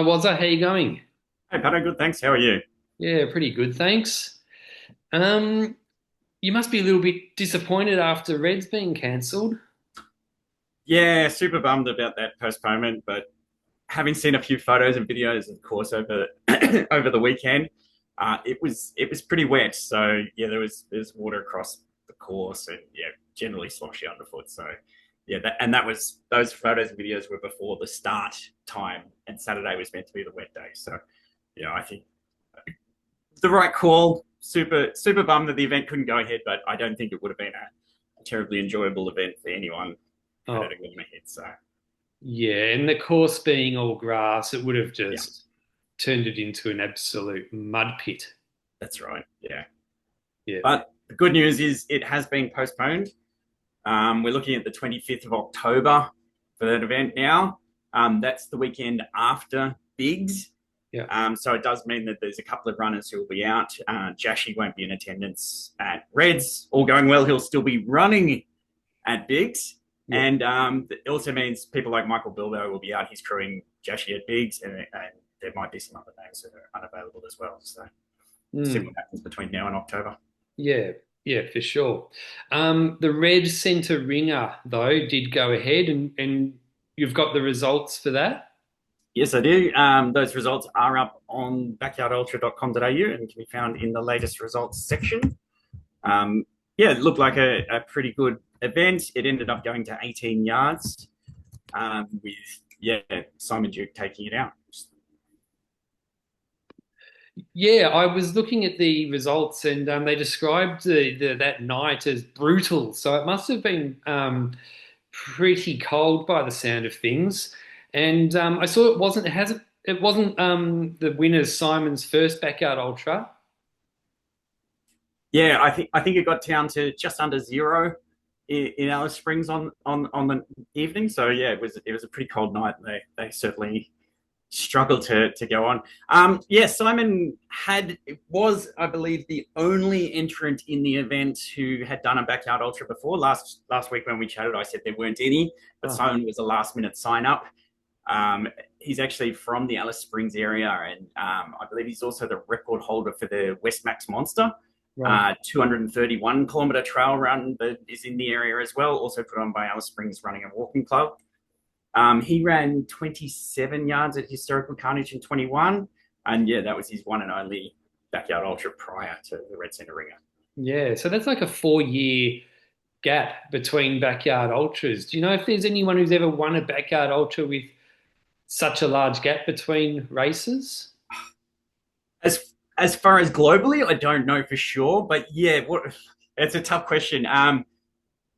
Hi, Wazza. How you going? Hey, Patto, good, thanks. How are you? Yeah, pretty good, thanks. Um, you must be a little bit disappointed after Red's being cancelled. Yeah, super bummed about that postponement, but having seen a few photos and videos, of course, over over the weekend, it was pretty wet. So yeah, there's water across the course, and yeah, generally sloshy underfoot. So yeah, that was those photos and videos were before the start time, and Saturday was meant to be the wet day. So yeah, I think the right call. Super bummed that the event couldn't go ahead, but I don't think it would have been a terribly enjoyable event for anyone had Oh, it gone ahead. So yeah, and the course being all grass, it would have yeah, just turned it into an absolute mud pit. that's right. Yeah, Yeah, but the good news is it has been postponed. We're looking at the 25th of October for that event now. That's the weekend after Bigs. yeah. So it does mean that there's a couple of runners who will be out. Jashi won't be in attendance at Reds. All going well, he'll still be running at Biggs. Yeah. And it also means people like Michael Bilbo will be out. He's crewing Jashi at Biggs, and there might be some other names that are unavailable as well. So we'll see Mm, what happens between now and October. yeah, yeah, for sure. The Red Centre Ringer, though, did go ahead, and you've got the results for that. Yes, I do. Those results are up on backyardultra.com.au and can be found in the latest results section. Um, yeah, it looked like a pretty good event. It ended up going to 18 yards with, yeah, Simon Duke taking it out. Yeah, I was looking at the results, and they described that night as brutal. So it must have been pretty cold by the sound of things. And I saw it wasn't the winner's Simon's first backyard ultra. Yeah, I think it got down to just under zero in Alice Springs on the evening. So yeah, it was a pretty cold night. They certainly struggled to go on. Yeah, Simon was, I believe, the only entrant in the event who had done a backyard ultra before. Last week when we chatted, I said there weren't any, but Oh, Simon was a last minute sign up. He's actually from the Alice Springs area, and I believe he's also the record holder for the Westmax Monster. right. 231-kilometer trail run that is in the area as well, also put on by Alice Springs Running and Walking Club. He ran 27 yards at Historical Carnage in 21. And yeah, that was his one and only backyard ultra prior to the Red Centre Ringer. Yeah, so that's like a 4 year gap between backyard ultras. Do you know if there's anyone who's ever won a backyard ultra with such a large gap between races? As far as globally, I don't know for sure, but yeah, it's a tough question.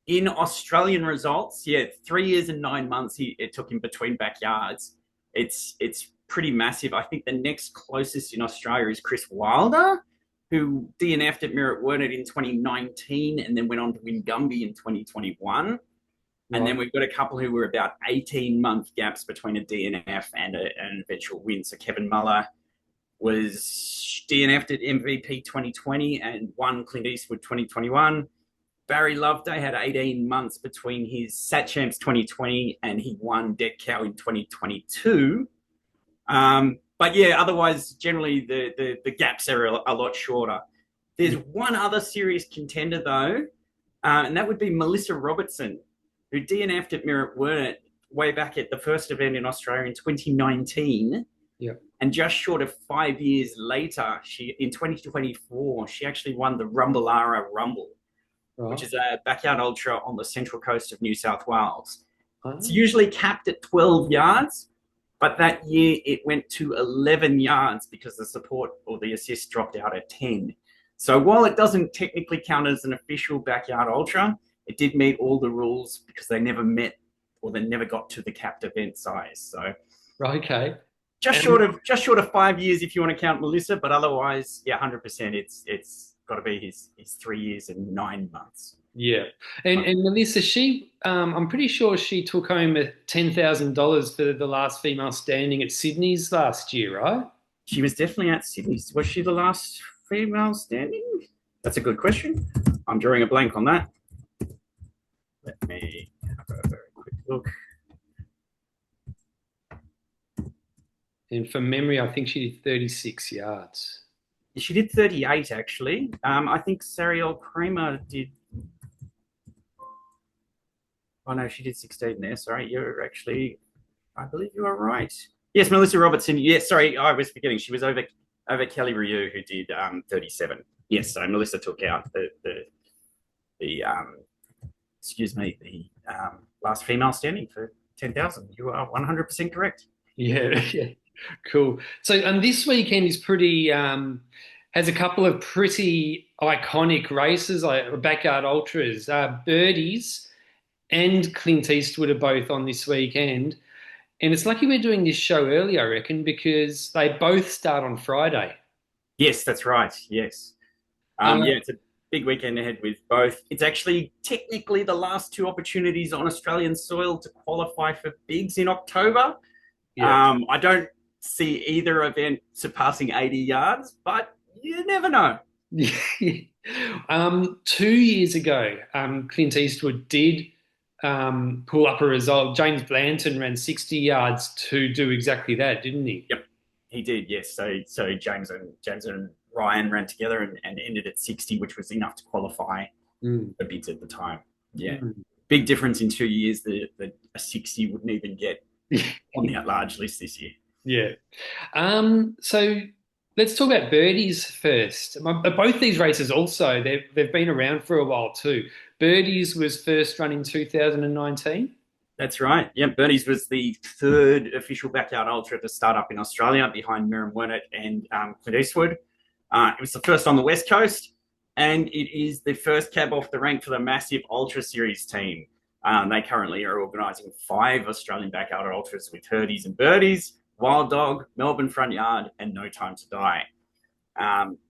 In Australian results, yeah, 3 years and 9 months it took him between backyards. It's pretty massive. I think the next closest in Australia is Chris Wilder, who DNF'd at Merritt Wernett in 2019 and then went on to win Gumby in 2021. And Right. then we've got a couple who were about 18-month gaps between a DNF and an eventual win. So Kevin Muller was DNF'd at MVP 2020 and won Clint Eastwood 2021. Barry Loveday had 18 months between his Sat Champs 2020 and he won Dead Cow in 2022. But yeah, otherwise, generally the gaps are a lot shorter. There's one other serious contender though, and that would be Melissa Robertson, who DNF'd at Merritt Wernett way back at the first event in Australia in 2019. Yeah. And just short of 5 years later, she in 2024, she actually won the Rumballara Rumble, which Right. is a backyard ultra on the central coast of New South Wales. It's Oh, usually capped at 12 yards, but that year it went to 11 yards because the support or the assist dropped out at 10. So while it doesn't technically count as an official backyard ultra, it did meet all the rules because they never met or they never got to the capped event size. So right, okay. just And short of 5 years if you want to count Melissa, but otherwise, yeah, 100%. It's got to be his 3 years and 9 months. yeah. And Melissa, I'm pretty sure she took home $10,000 for the last female standing at Sydney's last year, right? She was definitely at Sydney's. Was she the last female standing? That's a good question. I'm drawing a blank on that. Let me have a very quick look. And from memory, I think she did 36 yards. She did 38 actually. I think Sariel Kramer did. Oh no, she did 16 there. Sorry, you're actually. I believe you are right. Yes, Melissa Robertson. Yes, sorry, I was forgetting. She was over Kelly Ryu, who did 37. Yes, so Melissa took out the excuse me, the last female standing for 10,000. You are 100% correct. Yeah, yeah, cool. So, and this weekend is pretty has a couple of pretty iconic races, like backyard ultras. Birdies and Clint Eastwood are both on this weekend, and it's lucky we're doing this show early, I reckon, because they both start on Friday. Yes, that's right. Yes. Uh, Yeah, it's a big weekend ahead with both. It's actually technically the last two opportunities on Australian soil to qualify for bigs in October. yeah. I don't see either event surpassing 80 yards, but you never know. 2 years ago, Clint Eastwood did pull up a result. James Blanton ran 60 yards to do exactly that, didn't he? Yep, he did. Yes. So James and Ryan ran together and ended at 60, which was enough to qualify Mm. for bids at the time. Yeah, Mm. big difference in 2 years. The a 60 wouldn't even get on the at-large list this year. Yeah. So let's talk about birdies first. Both these races also, they've been around for a while too. Birdies was first run in 2019. That's right. Yeah, Birdy's was the third official backyard ultra to start up in Australia behind Miriam Wernett and Clint Eastwood. It was the first on the West Coast, and it is the first cab off the rank for the massive Ultra Series team. They currently are organising 5 Australian backyard ultras with Herdies and Birdies, Wild Dog, Melbourne Front Yard, and No Time to Die.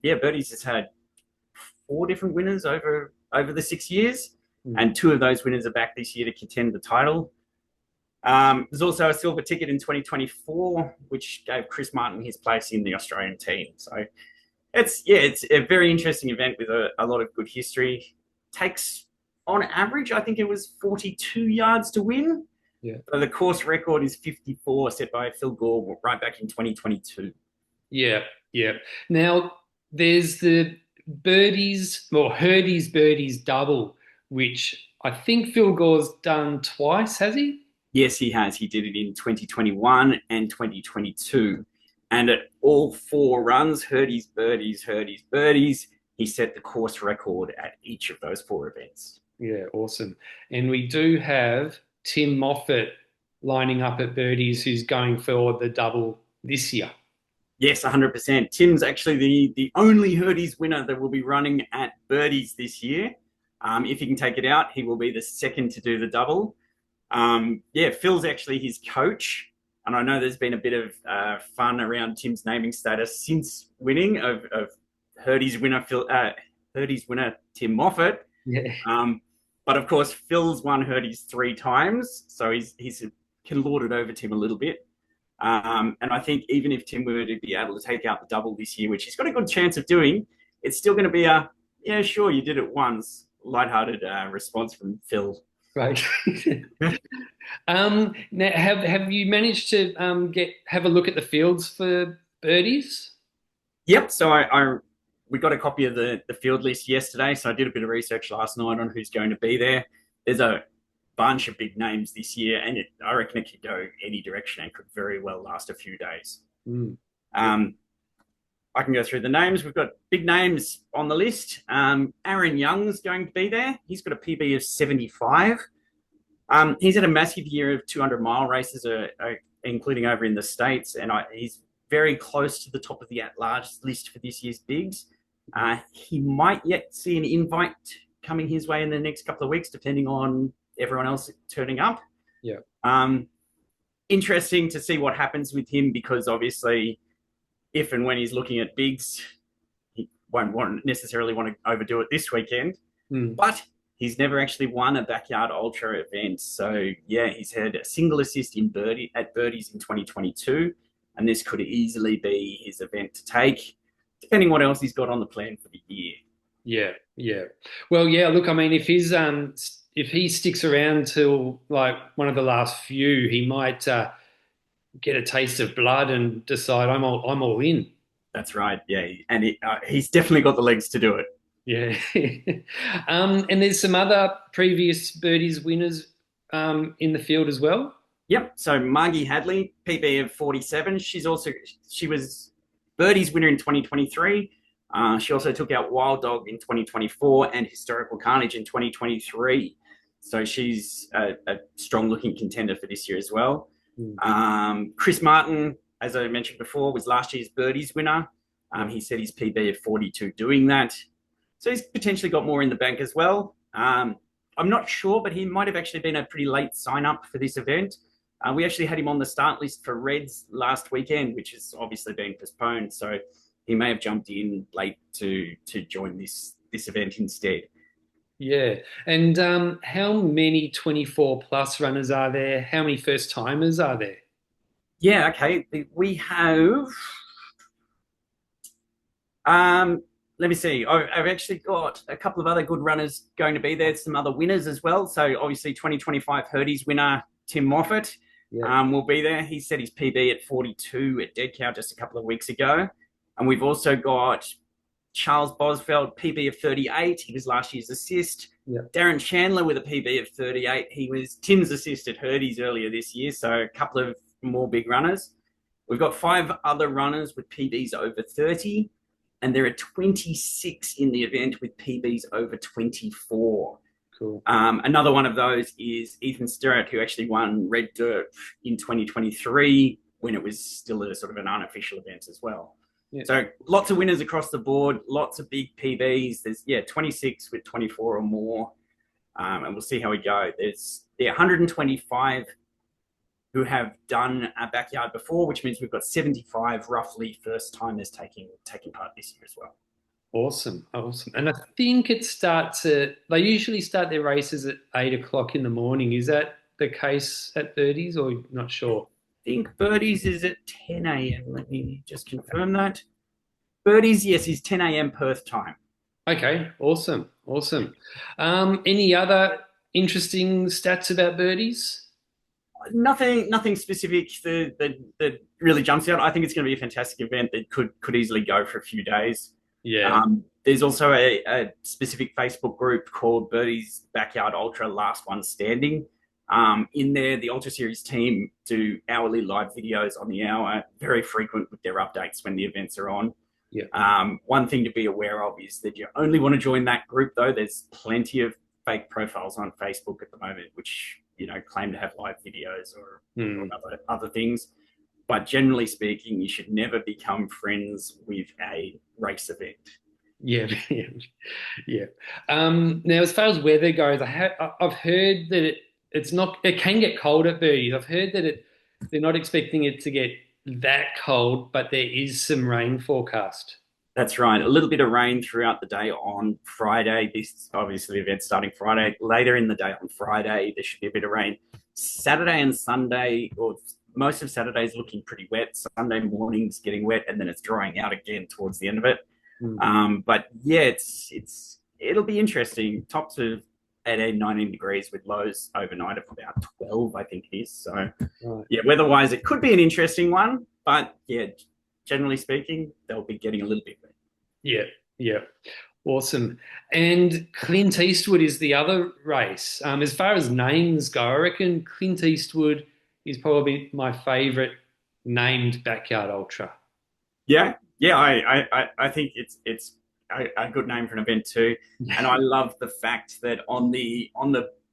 Yeah, Birdies has had 4 different winners over the 6 years, Mm. and 2 of those winners are back this year to contend the title. There's also a silver ticket in 2024, which gave Chris Martin his place in the Australian team. So it's a very interesting event with a lot of good history. Takes on average, I think it was 42 yards to win. Yeah. So the course record is 54, set by Phil Gore right back in 2022. Yeah, yeah. Now there's the birdies, or Herdy's birdies double, which I think Phil Gore's done twice, has he? Yes, he has. He did it in 2021 and 2022. And at all 4 runs, Herdy's Birdies, he set the course record at each of those 4 events. Yeah, awesome. And we do have Tim Moffat lining up at birdies, who's going for the double this year. Yes, 100%. Tim's actually the only Herdy's winner that will be running at Birdies this year. If he can take it out, he will be the second to do the double. Yeah, Phil's actually his coach. And I know there's been a bit of fun around Tim's naming status since winning of Herdy's winner, Herdy's winner, Tim Moffat. Yeah. But of course, Phil's won Herdy's 3 times. So he's can lord it over Tim a little bit. And I think even if Tim were to be able to take out the double this year, which he's got a good chance of doing, it's still going to be yeah, sure, you did it once, lighthearted response from Phil. Right. Now, have you managed to have a look at the fields for birdies? Yep. So we got a copy of the field list yesterday. So I did a bit of research last night on who's going to be there. There's a bunch of big names this year, and I reckon it could go any direction and could very well last a few days. Mm. I can go through the names. We've got big names on the list. Aaron Young's going to be there. He's got a PB of 75. He's had a massive year of 200-mile races, including over in the States, and he's very close to the top of the at-large list for this year's bigs. He might yet see an invite coming his way in the next couple of weeks, depending on everyone else turning up. Yeah. Interesting to see what happens with him, because obviously if and when he's looking at bigs, he won't necessarily want to overdo it this weekend. Mm. But he's never actually won a backyard ultra event. So yeah, he's had a single assist at Birdies in 2022, and this could easily be his event to take, depending what else he's got on the plan for the year. Yeah, yeah. Well, yeah. Look, I mean, if he sticks around till like one of the last few, he might get a taste of blood and decide I'm all in. That's right. Yeah, and he's definitely got the legs to do it. Yeah. And there's some other previous birdies winners in the field as well. Yep. So Margie Hadley, PB of 47. She was Birdie's winner in 2023. She also took out Wild Dog in 2024 and Historical Carnage in 2023. So she's a strong looking contender for this year as well. Mm. Chris Martin, as I mentioned before, was last year's Birdie's winner. He set his PB of 42 doing that. So he's potentially got more in the bank as well. I'm not sure, but he might have actually been a pretty late sign up for this event. We actually had him on the start list for Reds last weekend, which has obviously been postponed. So he may have jumped in late to join this event instead. Yeah. And how many 24 plus runners are there? How many first timers are there? Yeah, okay. We have let me see. I've actually got a couple of other good runners going to be there, some other winners as well. So obviously 2025 Hurdy's winner, Tim Moffat, Yeah. will be there. He set his PB at 42 at Dead Cow just a couple of weeks ago. And we've also got Charles Bosveld, PB of 38. He was last year's assist. Yeah. Darren Chandler with a PB of 38. He was Tim's assist at Hurdy's earlier this year. So a couple of more big runners. We've got 5 other runners with PBs over 30. And there are 26 in the event with PBs over 24. Cool. Another one of those is Ethan Stirratt, who actually won Red Dirt in 2023 when it was still a sort of an unofficial event as well. Yeah. So lots of winners across the board, lots of big PBs. There's 26 with 24 or more, and we'll see how we go. There's 125 who have done a backyard before, which means we've got 75 roughly first timers taking part this year as well. Awesome. And I think they usually start their races at 8 o'clock in the morning. Is that the case at Birdies, or not sure? I think Birdies is at 10 a.m. Let me just confirm that. Birdies, yes, is 10 a.m. Perth time. Okay, awesome. Any other interesting stats about Birdies? Nothing specific that really jumps out. I think it's going to be a fantastic event that could easily go for a few days. Yeah. There's also a specific Facebook group called Birdie's Backyard Ultra Last One Standing. In there, the Ultra Series team do hourly live videos on the hour, very frequent with their updates when the events are on. Yeah. One thing to be aware of is that you only want to join that group, though. There's plenty of fake profiles on Facebook at the moment, which claim to have live videos or other things. But generally speaking, you should never become friends with a race event. Yeah. Now, as far as weather goes, I've heard that it can get cold at Birdies. I've heard that they're not expecting it to get that cold, but there is some rain forecast. That's right. A little bit of rain throughout the day on Friday. This obviously the event's starting Friday. Later in the day on Friday, there should be a bit of rain. Saturday and Sunday, or most of Saturday is looking pretty wet. Sunday morning's getting wet, and then it's drying out again towards the end of it. But yeah, it'll be interesting. Tops of 18, 19 degrees with lows overnight of about 12, I think it is. So right. Yeah, weather-wise, it could be an interesting one. But yeah, generally speaking, they'll be getting a little bit wet. Yeah. Awesome. And Clint Eastwood is the other race. As far as names go, I reckon Clint Eastwood is probably my favourite named backyard ultra. Yeah. I think it's a good name for an event too, and I love the fact that on the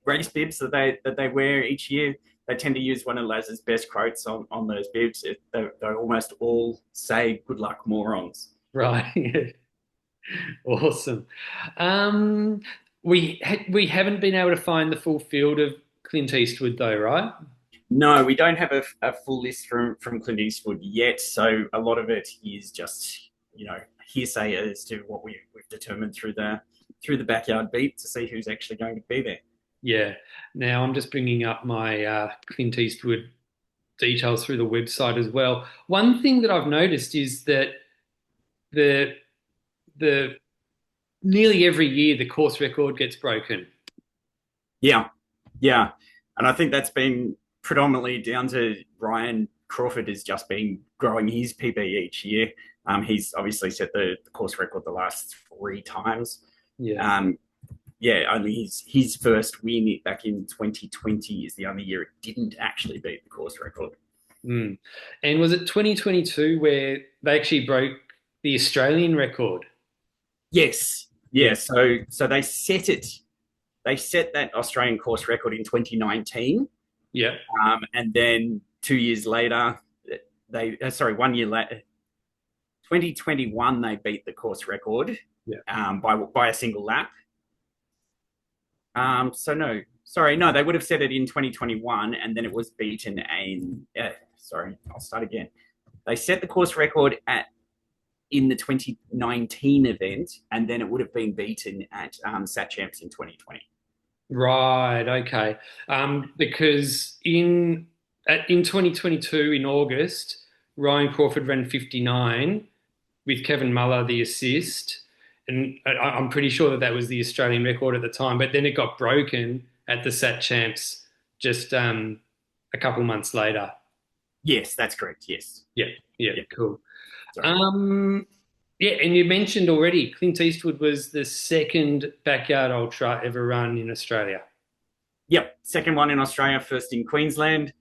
race bibs that they wear each year, they tend to use one of Laz's best quotes on those bibs. They almost all say "Good luck, morons." Right. Awesome. We haven't been able to find the full field of Clint Eastwood though, right? No, we don't have a full list from Clint Eastwood yet. So a lot of it is just hearsay as to what we've determined through the backyard beat to see who's actually going to be there. Yeah. Now I'm just bringing up my Clint Eastwood details through the website as well. One thing that I've noticed is that the nearly every year the course record gets broken. Yeah, and I think that's been predominantly down to Ryan Crawford has just been growing his PB each year. He's obviously set the course record the last 3 times. Yeah. Yeah, only his first win back in 2020 is the only year it didn't actually beat the course record. Mm. And was it 2022 where they actually broke the Australian record? Yes, Yeah. yeah. So they set it. They set that Australian course record in 2019, Yeah. and then 2 years later, sorry, 1 year later, 2021 they beat the course record Yeah. by a single lap. So no, sorry, no, they would have set it in 2021, and then it was beaten in. Sorry, I'll start again. They set the course record in the 2019 event, and then it would have been beaten at Sat Champs in 2020. Right. Okay. Because in 2022 in August, Ryan Crawford ran 59 with Kevin Muller the assist, and I'm pretty sure that that was the Australian record at the time. But then it got broken at the Sat Champs just a couple months later. Yes, that's correct. Yes. Yeah. Yeah. Yeah. Cool. Sorry. Um, yeah, and you mentioned already Clint Eastwood was the second backyard ultra ever run in Australia. Yep. Second one in Australia, first in Queensland.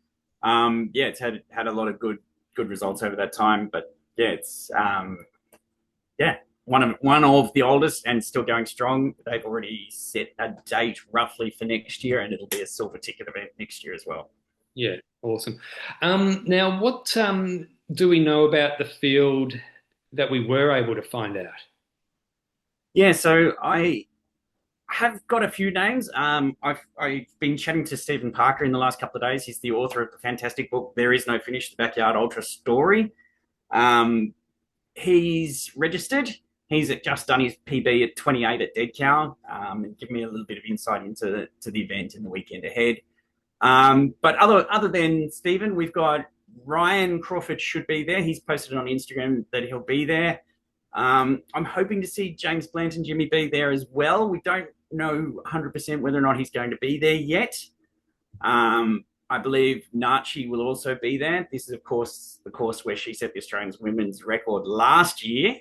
Yeah, it's had a lot of good results over that time, but yeah, it's yeah, one of the oldest and still going strong. They've already set a date roughly for next year, and it'll be a silver ticket event next year as well. Yeah, awesome. Now, what do we know about the field that we were able to find out? Yeah, so I have got a few names. I've been chatting to Stephen Parker in the last couple of days. He's the author of the fantastic book "There Is No Finish: The Backyard Ultra Story." Um, he's registered. He's just done his PB at 28 at Dead Cow, and give me a little bit of insight into the event and the weekend ahead. But other than Stephen, we've got Ryan Crawford should be there. He's posted on Instagram that he'll be there. I'm hoping to see James Blant and Jimmy B there as well. We don't know 100% whether or not he's going to be there yet. I believe Nachi will also be there. This is, of course, the course where she set the Australian women's record last year.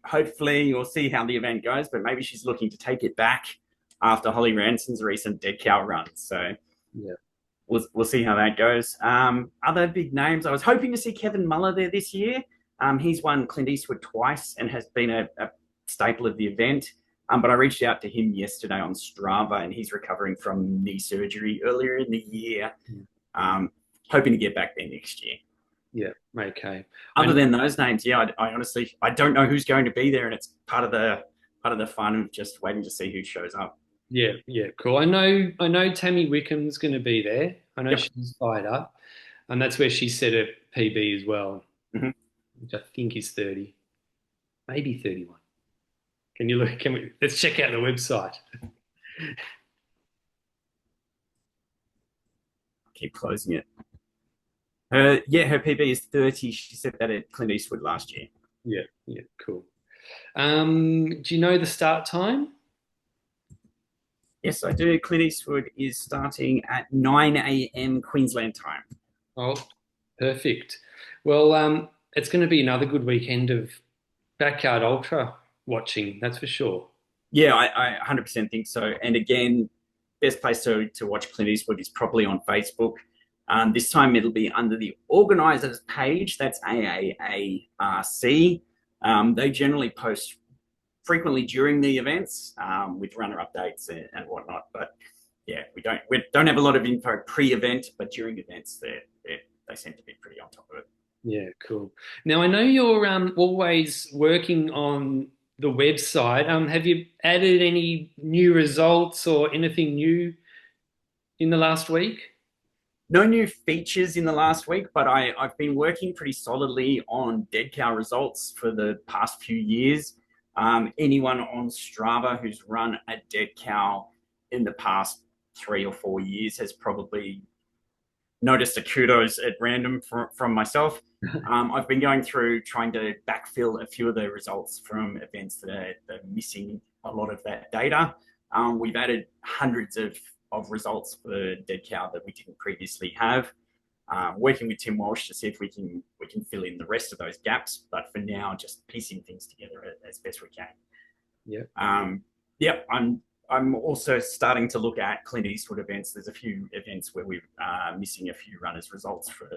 Hopefully, we'll see how the event goes, but maybe she's looking to take it back after Holly Ranson's recent Dead Cow run. So Yeah. we'll see how that goes. Other big names, I was hoping to see Kevin Muller there this year. He's won Clint Eastwood twice and has been a staple of the event. But I reached out to him yesterday on Strava, and he's recovering from knee surgery earlier in the year. Hoping to get back there next year. Yeah, okay. Other than those names, yeah, I honestly don't know who's going to be there, and it's part of the fun of just waiting to see who shows up. Yeah, yeah, cool. I know Tammy Wickham's going to be there. I know Yep. she's fired up, and that's where she set a PB as well, Mhm. which I think is 30, maybe 31. Can you look? Can we? Let's check out the website. Keep closing it. Yeah, her PB is 30. She said that at Clint Eastwood last year. Yeah, yeah, cool. Do you know the start time? Yes, I do. Clint Eastwood is starting at 9 a.m. Queensland time. Oh, perfect. Well, it's going to be another good weekend of backyard ultra watching. That's for sure. Yeah, I 100% think so. And again, best place to watch Clint Eastwood is probably on Facebook. This time it'll be under the organisers page. That's AAARC. They generally post frequently during the events with runner updates and whatnot. But yeah, we don't have a lot of info pre-event, but during events they seem to be pretty on top of it. Yeah, cool. Now I know you're always working on the website. Have you added any new results or anything new in the last week? No new features in the last week, but I've been working pretty solidly on Dead Cow results for the past few years. Anyone on Strava who's run a Dead Cow in the past 3 or 4 years has probably noticed a kudos at random from myself. I've been going through trying to backfill a few of the results from events that are missing a lot of that data. We've added hundreds of results for Dead Cow that we didn't previously have. Working with Tim Walsh to see if we can fill in the rest of those gaps. But for now, just piecing things together as best we can. Yeah. Yeah, I'm also starting to look at Clint Eastwood events. There's a few events where we're missing a few runners' results for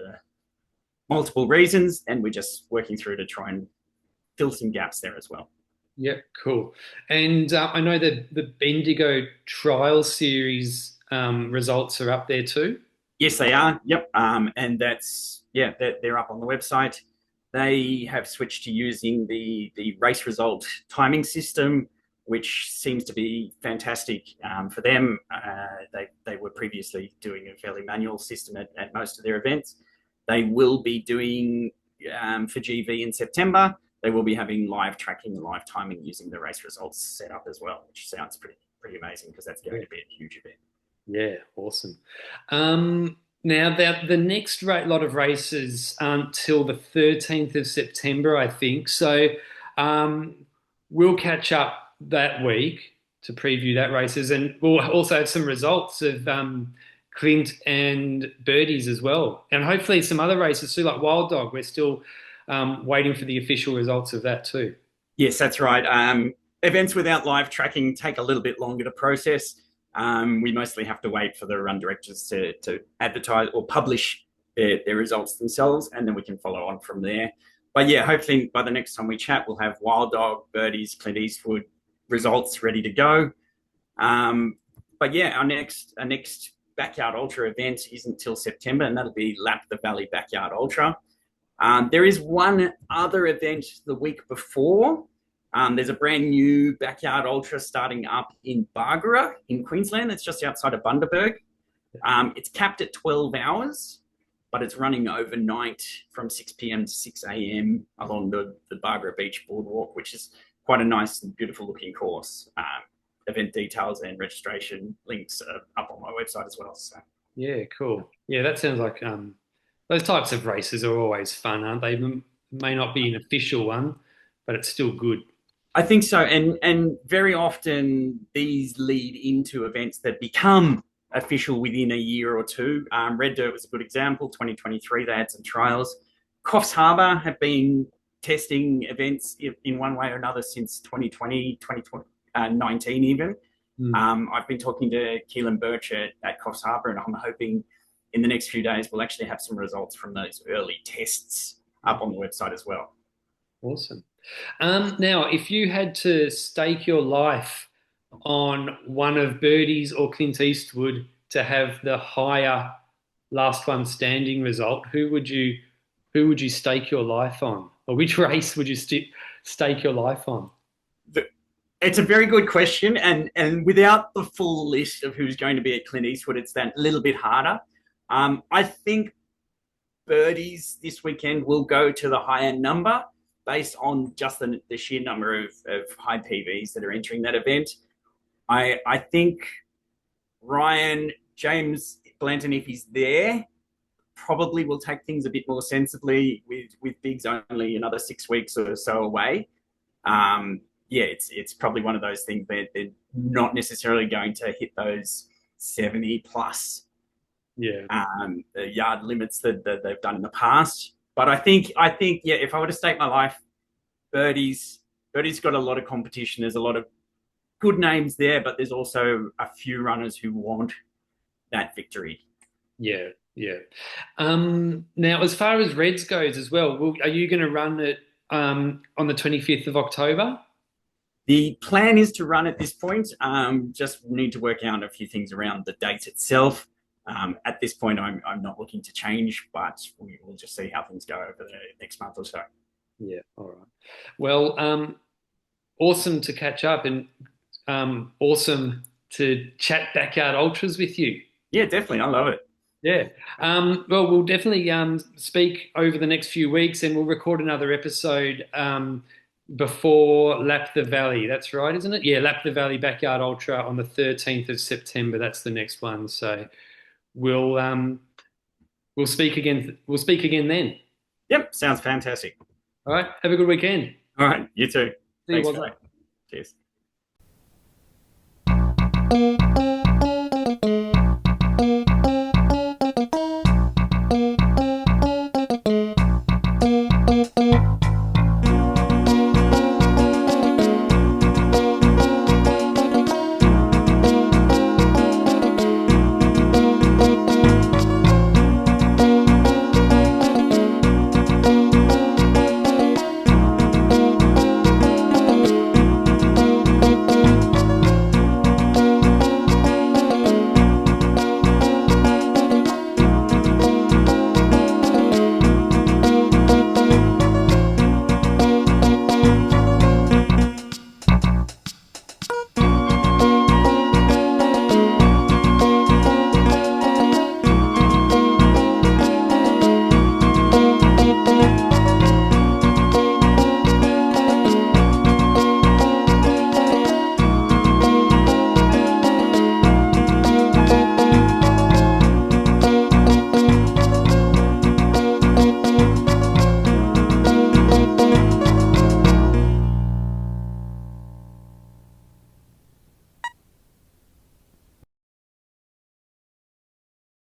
multiple reasons, and we're just working through to try and fill some gaps there as well. Yeah, cool. And I know that the Bendigo Trial Series results are up there too. Yes, they are. Yep. And they're up on the website. They have switched to using the race result timing system, which seems to be fantastic for them. They were previously doing a fairly manual system at most of their events. They will be doing for GV in September. They will be having live tracking and live timing using the race results set up as well, which sounds pretty amazing because that's going to be a huge event. Yeah, awesome. Now that the next lot of races aren't till the 13th of September, I think. So we'll catch up that week to preview that races, and we'll also have some results of Clint and Birdies as well, and hopefully some other races too, like Wild Dog. We're still waiting for the official results of that too. Yes, that's right. Events without live tracking take a little bit longer to process. We mostly have to wait for the run directors to advertise or publish their results themselves, and then we can follow on from there. But yeah, hopefully by the next time we chat, we'll have Wild Dog, Birdies, Clint Eastwood results ready to go. But yeah, our next Backyard Ultra event isn't till September, and that'll be Lap the Valley Backyard Ultra. There is one other event the week before. There's a brand new Backyard Ultra starting up in Bargara in Queensland. It's just outside of Bundaberg. It's capped at 12 hours, but it's running overnight from 6 p.m. to 6 a.m. along the Bargara Beach Boardwalk, which is quite a nice and beautiful looking course. Event details and registration links are up on my website as well. So. Yeah, cool. Yeah, that sounds like those types of races are always fun, aren't they? May not be an official one, but it's still good. I think so, and very often these lead into events that become official within a year or two. Red Dirt was a good example. 2023, they had some trials. Coffs Harbour have been testing events in one way or another since 2020, 2019 even. I've been talking to Keelan Birch at Coffs Harbour, and I'm hoping in the next few days we'll actually have some results from those early tests up on the website as well. Awesome. Now, if you had to stake your life on one of Birdies or Clint Eastwood to have the higher last one standing result, who would you stake your life on, or which race would you stake your life on? It's a very good question, and without the full list of who's going to be at Clint Eastwood, it's that little bit harder. I think Birdies this weekend will go to the higher number, based on just the sheer number of high PVs that are entering that event. I think Ryan, James Blanton, if he's there, probably will take things a bit more sensibly with Biggs only another 6 weeks or so away. It's probably one of those things that they're not necessarily going to hit those 70 plus yard limits that they've done in the past. But I think, if I were to stake my life, Birdy's got a lot of competition. There's a lot of good names there, but there's also a few runners who want that victory. Yeah. Now, as far as Reds goes as well, are you going to run it on the 25th of October? The plan is to run at this point. Just need to work out a few things around the date itself. At this point, I'm not looking to change, but we'll just see how things go over the next month or so. Yeah, all right. Well, awesome to catch up, and awesome to chat Backyard Ultras with you. Yeah, definitely. I love it. Yeah. Well, we'll definitely speak over the next few weeks, and we'll record another episode before Lap the Valley. That's right, isn't it? Yeah, Lap the Valley Backyard Ultra on the 13th of September. That's the next one. So we'll speak again. We'll speak again then. Yep, sounds fantastic. All right. Have a good weekend. All right, you too. See Thanks, you. Cheers.